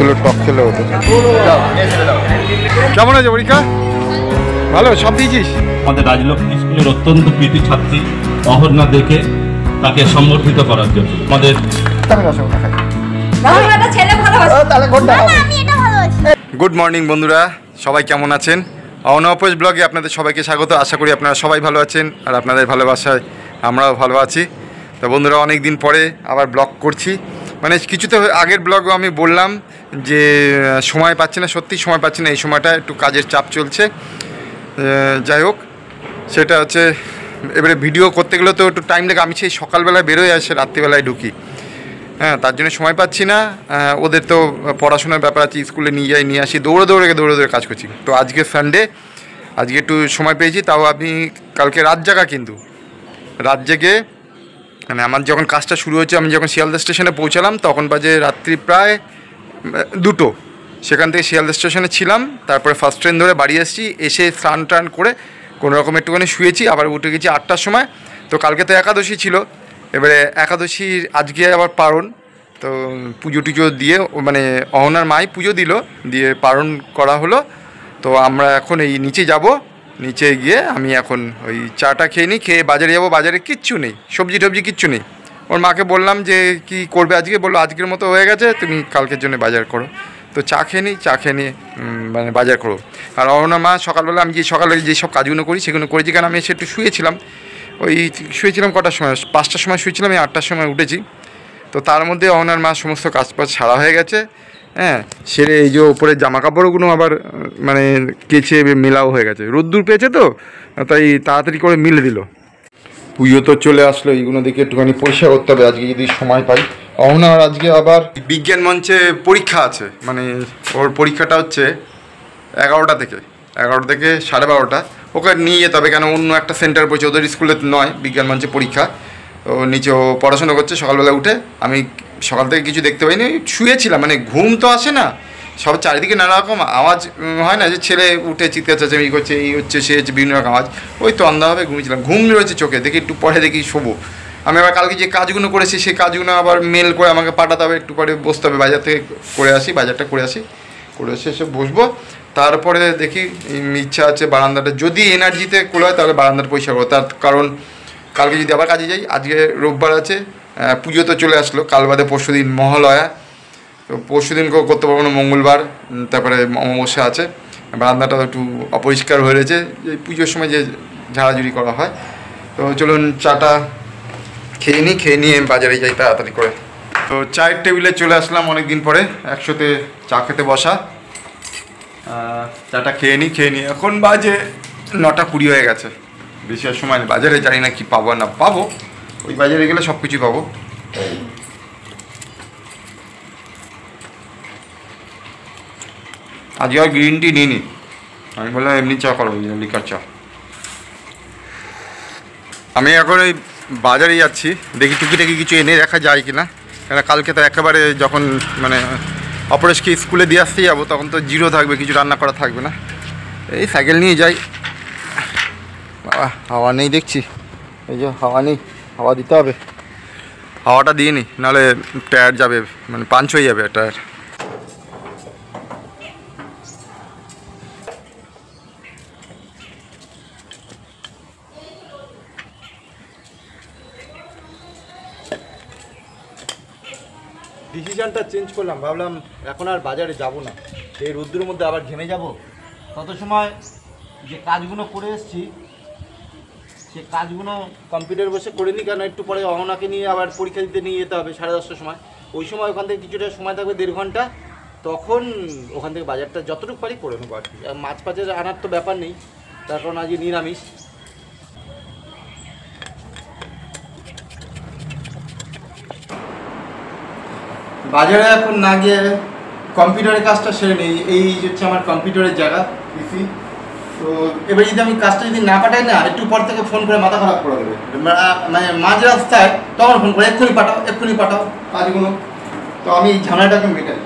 অনেকগুলো টক খেলে হতো। কেমন আছে পরীক্ষা? ভালো, সব দিয়েছিস? আমাদের রাজলক্ষ্মী স্কুলের অত্যন্ত কৃতি ছাত্রী অহরনা দেখে তাকে সম্বর্ধিত করার জন্য আমাদের গুড মর্নিং বন্ধুরা, সবাই কেমন আছেন? অনপোজ ব্লগে আপনাদের সবাইকে স্বাগত। আশা করি আপনারা সবাই ভালো আছেন আর আপনাদের ভালোবাসায় আমরাও ভালো আছি। তো বন্ধুরা, অনেক দিন পরে আবার ব্লগ করছি। মানে কিছুতে আগের ব্লগও আমি বললাম যে সময় পাচ্ছি না, সত্যি সময় পাচ্ছি না। এই সময়টা একটু কাজের চাপ চলছে। যাই হোক, সেটা হচ্ছে এবারে ভিডিও করতে গেলে তো একটু টাইম লাগে। আমি সেই সকালবেলায় বেরোয় আসে, রাত্রিবেলায় ঢুকি। হ্যাঁ, তার জন্য সময় পাচ্ছি না। ওদের তো পড়াশোনার ব্যাপার আছে, স্কুলে নিয়ে যাই, নিয়ে আসি, দৌড়ে দৌড়ে কাজ করছি। তো আজকে সানডে, আজকে একটু সময় পেয়েছি। তাও আমি কালকে রাত জাগা, কিন্তু রাত জেগে মানে আমার যখন কাজটা শুরু হয়েছে, আমি যখন শিয়ালদা স্টেশনে পৌঁছালাম তখন বাজে রাত্রি প্রায় 2টো। সেখান থেকে শিয়ালদা স্টেশনে ছিলাম, তারপরে ফার্স্ট ট্রেন ধরে বাড়ি এসেছি। এসে স্নান টান করে কোনো রকম একটুখানি শুয়েছি, আবার উঠে গেছি 8টার সময়। তো কালকে তো একাদশী ছিল, এবারে একাদশীর আজকে আবার পারণ। তো পুজো টুজো দিয়ে মানে অহনার মাই পুজো দিল, দিয়ে পারণ করা হলো। তো আমরা এখন এই নিচে যাব, নিচে গিয়ে আমি এখন ওই চাটা খেয়ে নিই, খেয়ে বাজারে যাবো। বাজারে কিচ্ছু নেই, সবজি টবজি কিচ্ছু নেই। ওর মাকে বললাম যে কি করবে আজকে, বললো আজকের মতো হয়ে গেছে, তুমি কালকের জন্য বাজার করো। তো চা খেয়ে নিই, চা খেয়ে নিয়ে মানে বাজার করো। আর অহনার মা সকালবেলা, আমি যে সকালে যেসব কাজগুলো করি সেগুলো করেছি, কারণ আমি এসে একটু শুয়েছিলাম। শুয়েছিলাম কটার সময়, 5টার সময় শুয়েছিলাম, আমি 8টার সময় উঠেছি। তো তার মধ্যে অহনার মা সমস্ত কাজ বাজ ছাড়া হয়ে গেছে। হ্যাঁ, সেরে এই যে ওপরের জামা কাপড়গুলো আবার মানে কেচে মেলাও হয়ে গেছে, রোদ্দুর পেয়েছে তো, তাই তাড়াতাড়ি করে মিলে দিল। পুজো তো চলে আসলো, এইগুলো দেখে একটুখানি পরিষ্কার করতে হবে আজকে যদি সময় পাই। অহনার আজকে আবার বিজ্ঞান মঞ্চে পরীক্ষা আছে, মানে ওর পরীক্ষাটা হচ্ছে 11টা থেকে 12:30। ওকে নিয়ে যেতে হবে, কেন অন্য একটা সেন্টার পড়ছে, ওদের স্কুলে নয়, বিজ্ঞান মঞ্চে পরীক্ষা। ও নিচে ও পড়াশোনা করছে। সকালবেলা উঠে আমি সকাল থেকে কিছু দেখতে পাইনি, শুয়েছিলাম, মানে ঘুম তো আসে না, সব চারিদিকে নানা রকম আওয়াজ হয় না, যে ছেলে উঠে চিৎকার চেঁচামেচি করছে, এই হচ্ছে সে হচ্ছে, বিভিন্ন রকম আওয়াজ। ওই তো অন্ধাভাবে ঘুমিয়েছিলাম, ঘুম রয়েছে চোখে, দেখি একটু পরে দেখি শোবো। আমি আবার কালকে যে কাজগুলো করেছি সেই কাজগুলো আবার মেল করে আমাকে পাঠাতে হবে, একটু পরে বসতে হবে, বাজার থেকে বাজারটা করে এসে এসে বসবো। তারপরে দেখি ইচ্ছা আছে বারান্দাটা যদি এনার্জিতে খোলা হয় তাহলে বারান্দাটা পরিষ্কার করবো। তার কারণ কালকে যদি আবার কাজে যাই, আজকে রোববার আছে, পুজো তো চলে আসলো, কাল বাদে পরশু দিন মহালয়া। তো পরশু দিন করতে পারবো না, মঙ্গলবার, তারপরে অমাবস্যা আছে। বারান্দাটাও একটু অপরিষ্কার হয়ে রয়েছে, এই পুজোর সময় যে ঝাড়াঝুড়ি করা হয়। তো চলুন চাটা খেয়ে নিয়ে বাজারে যাই তাড়াতাড়ি করে। তো চায়ের টেবিলে চলে আসলাম অনেক দিন পরে, একসাথে চা খেতে বসা। চাটা খেয়ে নিই এখন বাজে 9:20 হয়ে গেছে, বেশি আর সময় নেই। বাজারে জানি না কি পাবো না পাবো, ওই বাজারে গেলে সব কিছুই পাবো। আজকে আর গ্রিন টি নিইনি, আমি বললাম এমনি চা করো, লিকার চা। আমি এখন এই বাজারে যাচ্ছি, দেখি টুকিটাকি কিছু এনে রাখা যায় কি না, কেন কালকে তো একেবারে যখন মানে অপরেশকে স্কুলে দিয়ে আসতে যাবো তখন তো জিরো থাকবে, কিছু রান্না করা থাকবে না। এই সাইকেল নিয়ে যাই। বাবা, হাওয়া নেই দেখছি, এই যে হাওয়া নেই, হাওয়া দিতে হবে, হাওয়াটা দিয়ে নি, নাহলে টায়ার যাবে, মানে পাঞ্চ হয়ে যাবে টায়ার। ডিসিশনটা চেঞ্জ করলাম, ভাবলাম এখন আর বাজারে যাব না, এই রোদ্দুরের মধ্যে আবার ঘেমে যাব। তত সময় যে কাজগুলো করে এসেছি সে কাজগুলো কম্পিউটার বসে করে নিই, কেন একটু পরে অহনাকে নিয়ে আবার পরীক্ষা দিতে নিয়ে যেতে হবে 10:30টার সময়। ওই সময় ওখান থেকে কিছুটা সময় থাকবে, 1.5 ঘন্টা, তখন ওখান থেকে বাজারটা যতটুকু পারি করে নেবো আর কি। মাছ ফাছের আনার তো ব্যাপার নেই, তার কারণ আজকে নিরামিষ। বাজারে এখন না গিয়ে কম্পিউটারের কাজটা সেরে নেই, এই হচ্ছে আমার কম্পিউটারের জায়গা, পিসি। তো এবার যদি আমি কাজটা যদি না পাঠাই না, একটু পর থেকে ফোন করে মাথা খারাপ করে দেবে, মানে মাঝ রাস্তায় তখন ফোন করে এক্ষুনি পাঠাও কাজগুলো। তো আমি এই ঝামেলাটাকে মেটাই,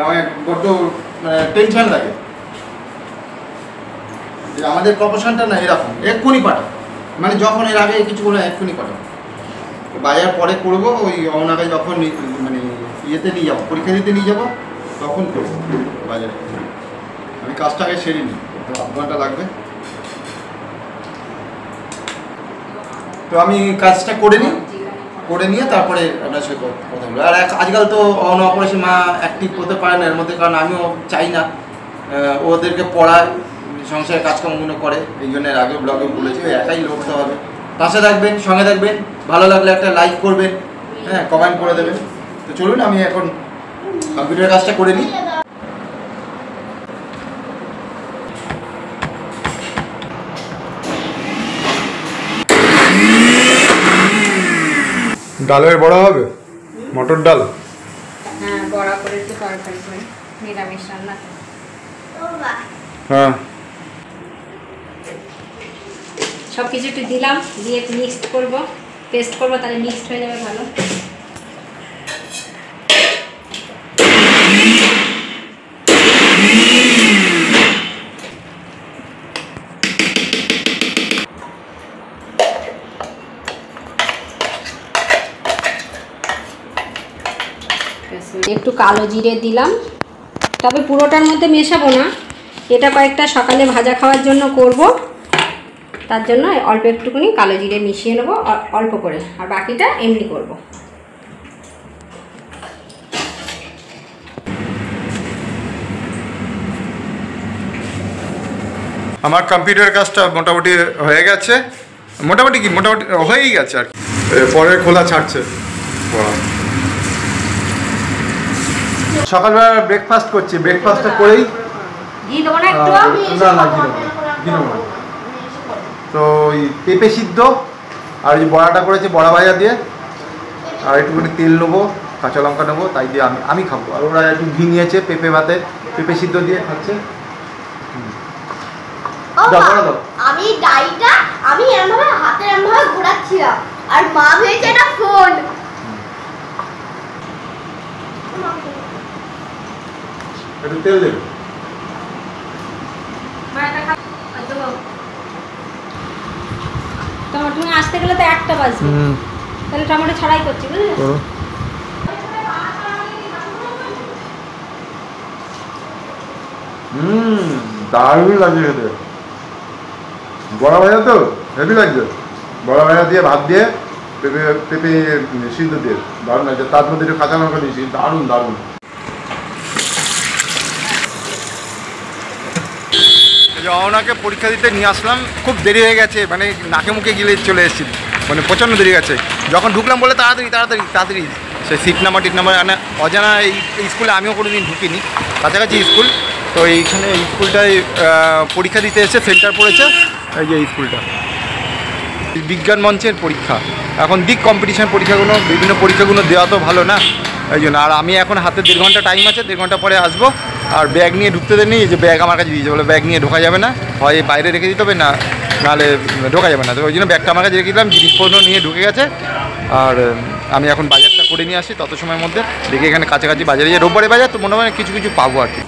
আমার বড্ড মানে টেনশন লাগে যে আমাদের প্রফেশনটা না এরকম, এক্ষুনি পাঠাও, মানে যখন এর আগে কিছু বলে এক্ষুনি পাঠাও। বাজার পরে করবো, ওই অনাকে যখন মানে ইয়েতে নিয়ে যাবো, পরীক্ষা দিতে নিয়ে যাবো, তখন করবো বাজারে। আমি কাজটাকে সেরে নিই, তো আধ ঘন্টা লাগবে। তো আমি কাজটা করে নিই, করে নিয়ে তারপরে আপনার সাথে কথা বলবো। আর আজকাল তো অপারেশন মা অ্যাক্টিভ হতে পারে না এর মধ্যে, কারণ আমিও চাই না ওদেরকে পড়ায়, সংসারের কাজকর্মগুলো করে, এই জন্য এর আগে ব্লগে বলেছি একাই লড়তে হবে। পাশে থাকবেন, সঙ্গে থাকবেন, ভালো লাগলে একটা লাইক করবেন, হ্যাঁ কমেন্ট করে দেবেন। তো চলুন আমি এখন কম্পিউটার কাজটা করে নিই। ডালের বড়া হবে, মটর ডাল। হ্যাঁ, বড়া করে একটু তরকারি করে নিরামিষ রান্না। হ্যাঁ, সব কিছু একটু দিলাম, দিয়ে একটু মিক্সড করবো, পেস্ট করবো, তাহলে মিক্সড হয়ে যাবে ভালো। একটু কালো জিরে দিলাম, তবে পুরোটার মধ্যে মেশাবো না, এটা কয়েকটা সকালে ভাজা খাওয়ার জন্য করব, তার জন্য অল্প একটুখানি কালো জিরে মিশিয়ে নেবো অল্প করে, আর বাকিটা এমনি করব। আমার কম্পিউটার কাজটা মোটামুটি হয়ে গেছে, মোটামুটি হয়েই গেছে আর কি। পরের খোলা ছাড়ছে। সকালবেলা ব্রেকফাস্ট করছি, ব্রেকফাস্টটা করেই ঘি দেবো না একটু? না ঘি দেবো না। তো ওই পেঁপে সিদ্ধ আর ওই বড়াটা করেছি বড়া ভাজা দিয়ে, আর একটুখানি তেল নেবো, কাঁচা লঙ্কা নেবো, তাই দিয়ে আমি খাবো। আর ওরা একটু ঘি নিয়েছে, পেঁপে ভাতে পেঁপে সিদ্ধ দিয়ে খাচ্ছে। আমি ডাইটা আমি এমনভাবে হাতে এমনভাবে ঘোরাচ্ছিলাম, আর মা ভেবেছে এটা ফোন। একটু তেল দেবে। টমেটো আসতে গেলে তো 1টা বাজবে, তাহলে টমেটো ছাড়াই করছি, বুঝলে? দারুণ লাগছে খেতে। বড়া ভাজা তো হেভি লাগছে, বড়া ভাজা দিয়ে ভাত দিয়ে পেঁপে পেঁপে সিদ্ধ দিয়ে দারুণ লাগছে, তার মধ্যে একটু কাঁচা লঙ্কা দিয়েছি, দারুণ দারুণ। অনাকে পরীক্ষা দিতে নিয়ে আসলাম, খুব দেরি হয়ে গেছে, মানে নাকে মুখে গিলে চলে এসেছি, মানে প্রচণ্ড দেরি গেছে। যখন ঢুকলাম বলে তাড়াতাড়ি সে সিট নাম্বার মানে অজানা এই স্কুলে আমিও কোনো দিন ঢুকিনি, কাছাকাছি স্কুল, তো এইখানে এই স্কুলটায় পরীক্ষা দিতে এসে সেন্টার পড়েছে, এই যে এই স্কুলটা বিজ্ঞান মঞ্চের পরীক্ষা। এখন কম্পিটিশান পরীক্ষাগুলো, বিভিন্ন পরীক্ষাগুলো দেওয়া তো ভালো না, এই জন্য। আর আমি এখন হাতে 1.5 ঘন্টা টাইম আছে, 1.5 ঘন্টা পরে আসবো। আর ব্যাগ নিয়ে ঢুকতে দেয়নি, যে ব্যাগ আমার কাছে দিয়েছে, বলে ব্যাগ নিয়ে ঢোকা যাবে না, হয় বাইরে রেখে দিতে হবে, নাহলে ঢোকা যাবে না। তো ওই জন্য ব্যাগটা আমার কাছে রেখে দিলাম, জিনিসপত্র নিয়ে ঢুকে গেছে। আর আমি এখন বাজারটা করে নিয়ে আসি তত সময়ের মধ্যে, দেখি এখানে কাছাকাছি বাজারে যে রোববারে বাজার, তো মনে হয় কিছু পাবো আর কি।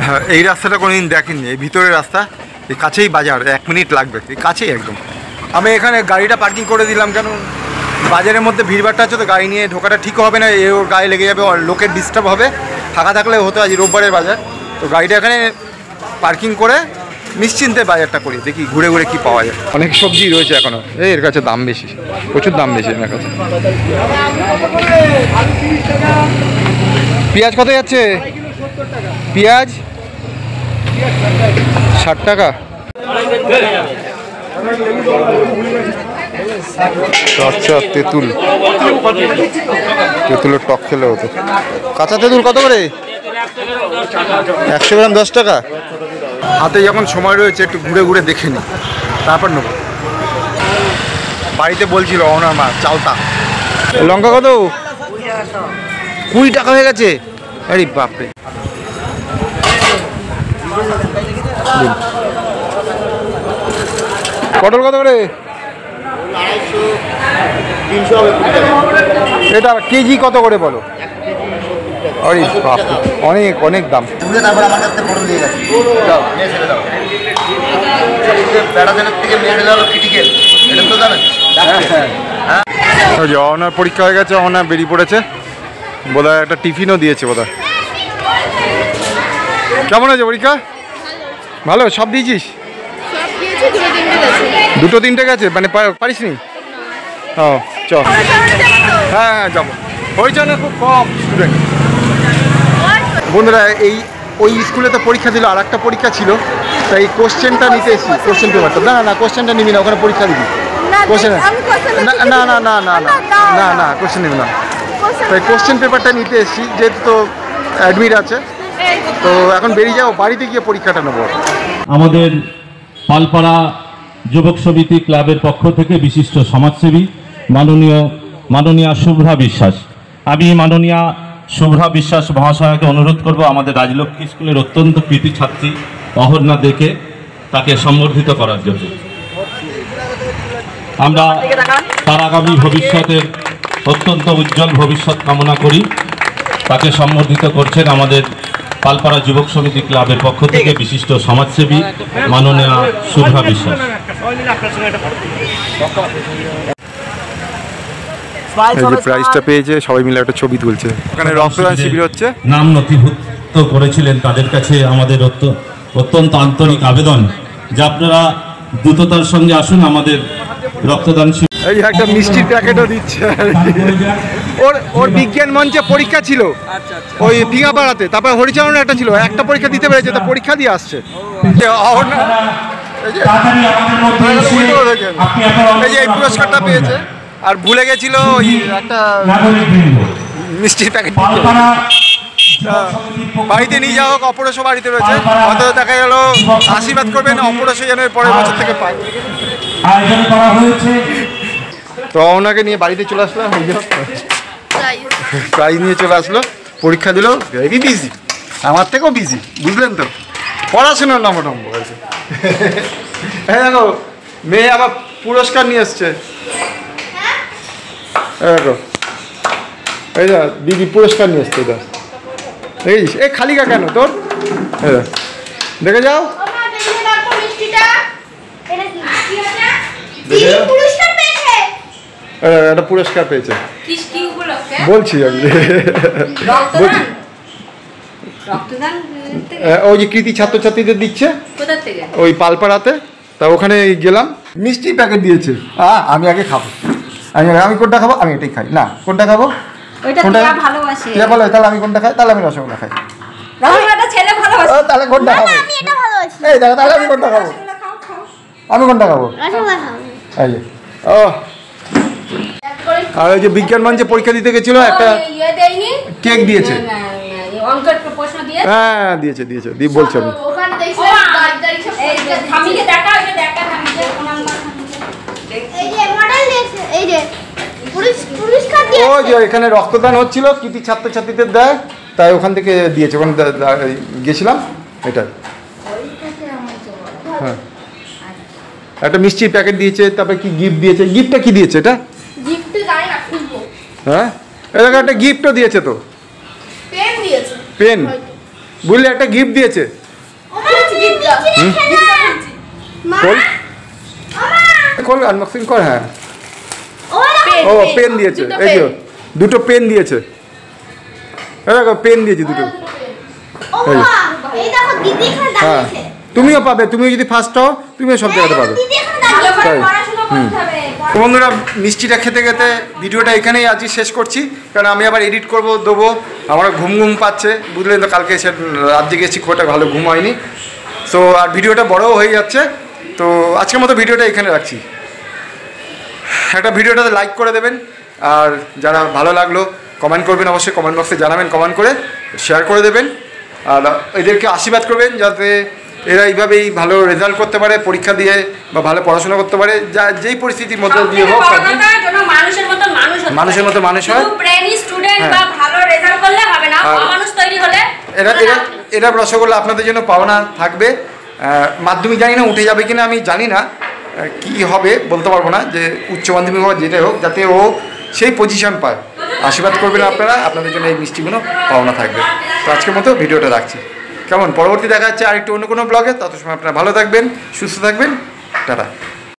হ্যাঁ, এই রাস্তাটা কোনোদিন দেখেননি, এই ভিতরের রাস্তা, এই কাছেই বাজার, 1 মিনিট লাগবে, এই কাছেই একদম। আমি এখানে গাড়িটা পার্কিং করে দিলাম, কেন বাজারের মধ্যে ভিড়ভাড়টা আছে, তো গাড়ি নিয়ে ঢোকাটা ঠিক হবে না, ওর গায়ে লেগে যাবে, লোকের ডিস্টার্ব হবে। ফাঁকা থাকলে হতো, আজ রোববারের বাজার, তো গাড়িটা এখানে পার্কিং করে নিশ্চিন্তে বাজারটা করি, দেখি ঘুরে ঘুরে কি পাওয়া যায়। অনেক সবজি রয়েছে এখনো, এর কাছে দাম বেশি, প্রচুর দাম বেশি এর কাছে। পেঁয়াজ কত যাচ্ছে? পেঁয়াজ 60 টাকা। আচ্ছা, তেঁতুলের টক খেলে হতো। কাঁচা তেঁতুল কত করে? 100 গ্রাম 10 টাকা। হাতে যখন সময় রয়েছে একটু ঘুরে ঘুরে দেখে নি, তারপর নেব। বাড়িতে বলছিল ওনার মা চালতা। লঙ্কা কত? 20 টাকা হয়ে গেছে, আরে বাপরে। পটল কত করে? 250, 300। এটা কেজি কত করে বলো? আরে বাপরে, অনেক দাম। তারপর আমার কাছে পটল দিয়ে গেছে, অনার পরীক্ষা হয়ে গেছে, অনা বেরিয়ে পড়েছে, বোধহয় একটা টিফিনও দিয়েছে বোধহয়। কেমন হয়েছে পরীক্ষা? ভালো, সব দিয়েছিস? দুটো তিনটে গেছে, মানে পারিস নি? ও চ, হ্যাঁ হ্যাঁ যাবো। হরিচরণে খুব কম স্টুডেন্ট। বন্ধুরা ওই স্কুলে তো পরীক্ষা দিল, আর একটা পরীক্ষা ছিল, তাই কোশ্চেনটা নিতে এসেছি, কোশ্চেন পেপারটা। না কোশ্চেনটা নিবি না, ওখানে পরীক্ষা দিবি। কোশ্চেন না না না না না না না কোশ্চেন নিবি না, তাই কোশ্চেন পেপারটা নিতে এসেছি, যেহেতু তো অ্যাডমিট আছে, তো এখন বেরিয়ে যাও, বাড়িতে গিয়ে পরীক্ষাটা নেবো। আমাদের পালপাড়া যুবক সমিতি ক্লাবের পক্ষ থেকে বিশিষ্ট সমাজসেবী মাননীয়া শুভ্রা বিশ্বাস, আমি মাননীয়া শুভ্রা বিশ্বাস মহাশয়কে অনুরোধ করব আমাদের রাজলক্ষ্মী স্কুলের অত্যন্ত কৃতি ছাত্রী অহর্ণা দেখে তাকে সম্বর্ধিত করার জন্য। আমরা তার আগামী ভবিষ্যতের অত্যন্ত উজ্জ্বল ভবিষ্যৎ কামনা করি। তাকে সম্বর্ধিত করছেন আমাদের পালপাড়া যুবক সমিতি ক্লাবের পক্ষ থেকে বিশিষ্ট সমাজসেবী মাননীয়া শুভ্রা বিশ্বাস। এই যে প্রাইজটা পেয়েছে, সবাই মিলে একটা ছবি তুলছে। ওখানে রক্তদান শিবির হচ্ছে। নাম নথিভুক্ত করেছিলেন, তাদের কাছে আমাদের অত্যন্ত আন্তরিক আবেদন যে আপনারা দ্রুততার সঙ্গে আসুন আমাদের রক্তদান শিবির। এই একটা মিষ্টির প্যাকেটও দিচ্ছে। ওর বিজ্ঞান মঞ্চে পরীক্ষা ছিল ওই ফিঙাপাড়াতে, তারপর হরিচরণের একটা ছিল, একটা পরীক্ষা দিতে পেরেছে, তা পরীক্ষা দিয়ে আসছে। এই যে এই পুরস্কারটা পেয়েছে, আর ভুলে গেছিল ওই একটা মিষ্টির প্যাকেট বাড়িতে নিয়ে যাওয়া হোক। অপরেশও বাড়িতে রয়েছে, হয়তো দেখা গেল আশীর্বাদ করবেন অপরেশও যেন পরের বছর থেকে পায়। তো ওনাকে নিয়ে বাড়িতে চলে আসলাম, প্রাইজ নিয়ে চলে আসলো, পরীক্ষা দিল, ভেরি বিজি, আমার থেকেও বিজি, বুঝলেন তো, পড়াশোনার নম্বর আছে। হ্যাঁ দেখো, মেয়ে আবার পুরস্কার নিয়ে এসছে। দেখো এই যা দিদি পুরস্কার নিয়ে এসছে, দেখিস। এই খালিকা কেন তোর, দেখে যাও, একটা পুরস্কার পেয়েছে বলছি আমি। ওই যে কৃতি ছাত্রছাত্রীদের দিচ্ছে ওই পালপাড়াতে, তা ওখানে গেলাম, মিষ্টি প্যাকেট দিয়েছে। আমি আগে খাবো, আমি কোনটা খাবো, আমি এটাই খাই। না কোনটা খাবো, কোনটা ভালোবাসে, তাহলে আমি কোনটা খাই, তাহলে আমি রসগোল্লা খাই। তাহলে কোনটা খাবো, এই দেখো, তাহলে আমি কোনটা খাবো, আমি কোনটা খাবো। এই ও, আর ওই যে বিজ্ঞান মঞ্চে পরীক্ষা দিতে গেছিল, একটা কেক দিয়েছে। হ্যাঁ দিয়েছে বলছি আমি। ও যে এখানে রক্তদান হচ্ছিল, কৃতি ছাত্রছাত্রীদের দেয়, তাই ওখান থেকে দিয়েছে, ওখানে গেছিলাম। এটা হ্যাঁ একটা মিষ্টির প্যাকেট দিয়েছে, তারপরে কি গিফট দিয়েছে। গিফটটা কি দিয়েছে এটা? হ্যাঁ এরকম একটা গিফটও দিয়েছে তো, পেন বুঝলে, একটা গিফট দিয়েছে। খোল আনবক্সিং কর। হ্যাঁ ও পেন দিয়েছে, এই যে দুটো পেন দিয়েছে, দেখো পেন দিয়েছে দুটো। হ্যাঁ তুমিও পাবে, তুমিও যদি ফার্স্ট হও তুমিও সব জায়গাতে পাবে। বন্ধুরা মিষ্টিটা খেতে খেতে ভিডিওটা এখানেই আজকে শেষ করছি, কারণ আমি আবার এডিট করবো দেবো, আমার ঘুম পাচ্ছে, বুঝলেন তো, কালকে এসে রাত জেগে এসেছি, খুব একটা ভালো ঘুম হয়নি। সো আর ভিডিওটা বড়ও হয়ে যাচ্ছে, তো আজকের মতো ভিডিওটা এখানে রাখছি। একটা ভিডিওটাতে লাইক করে দেবেন, আর যারা ভালো লাগলো কমেন্ট করবেন, অবশ্যই কমেন্ট বক্সে জানাবেন, কমেন্ট করে শেয়ার করে দেবেন, আর এদেরকে আশীর্বাদ করবেন যাতে এরা এইভাবেই ভালো রেজাল্ট করতে পারে, পরীক্ষা দিয়ে বা ভালো পড়াশোনা করতে পারে, যা যেই পরিস্থিতির মধ্যে দিয়ে হোক মানুষের মতো মানুষ হয়। এরা রসগোল্লা আপনাদের জন্য পাওনা থাকবে। মাধ্যমিক জানি না উঠে যাবে কিনা আমি জানি না, কি হবে বলতে পারবো না, যে উচ্চ মাধ্যমিক হোক যেটাই হোক, যাতে ও সেই পজিশন পায়। আশীর্বাদ করবেন আপনারা, আপনাদের জন্য এই মিষ্টিগুলো পাওনা থাকবে। তো আজকের মতো ভিডিওটা রাখছি, কেমন? পরবর্তী দেখা যাচ্ছে আরেকটু অন্য কোনো ব্লগে। তত সময় আপনারা ভালো থাকবেন, সুস্থ থাকবেন, টাটা।